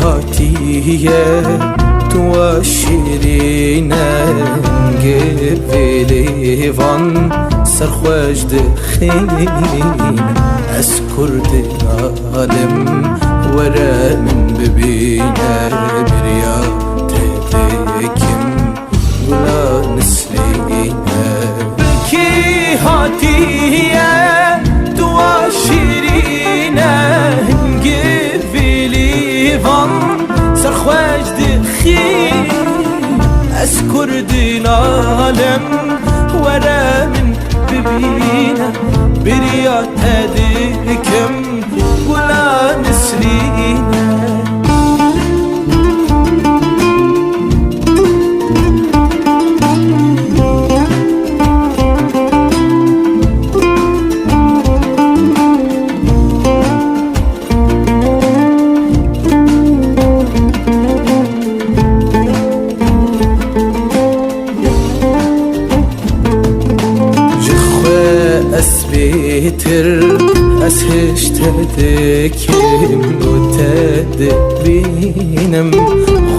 هاتیه تو شیرینه گفیلی وان سرخوش دخین از کرد عالم ورا من ببینه بریا تدکم ولا نسلینه کی هاتیه تو شیرینه گفیلی وان سرخوش دخین از کرد عالم ورا من ببینه بریا تدکم ولا نسلینه اسبيتر اسهشتدكم وتدبينم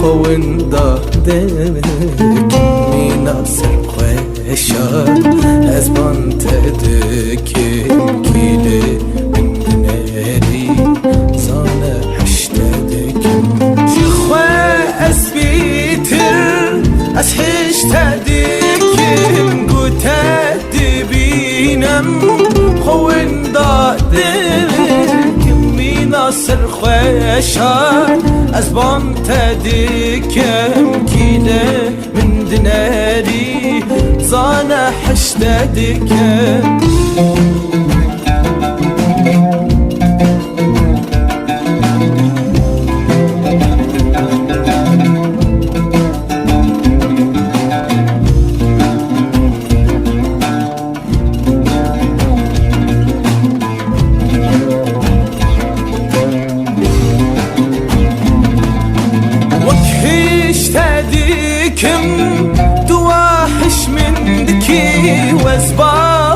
خوين ضهدك مناصر خوشان ازبان تدكم كيلي من ناري زانا حشتدكم جخوة اسبيتر اسهشتدكم وتدبينم خوين ضهدك مناصر خوشان ازبان تدكم كيلي من دناري زانا حشتدكم دواحش من دكي وزباورناكم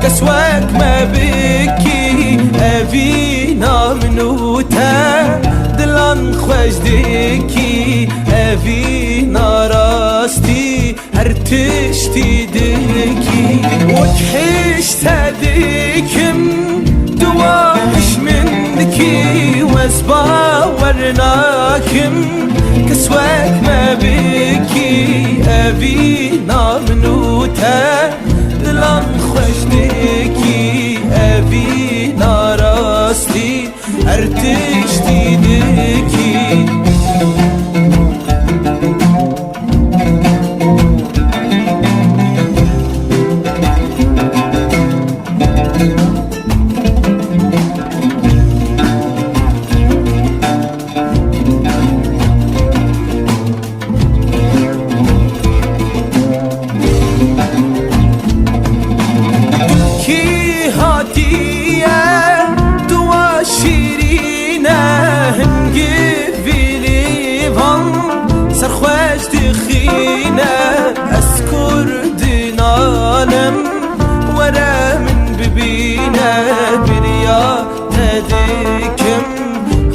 كسواك ما بكي أبينا منوتا دلان خوش دكي أبينا راستي هرتشتي دكي وكحش تدكم دواحش من دكي وزباورناكم كسواك ما بكي أبينا منوتا دلان خوش دكي أبينا راستي ارتشتي دكي سرخوش دخينة أسكر دينالم ورا من ببينة بريا تدكم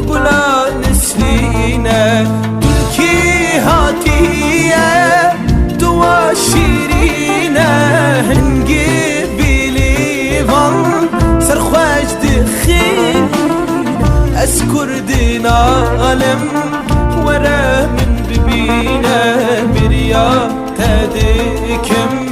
ولا نسلينة تلكي هاتية دوا شيرينة هنجيبي فان سرخوش دخينة أسكر دينالم ورا من ببينه بريا تدكم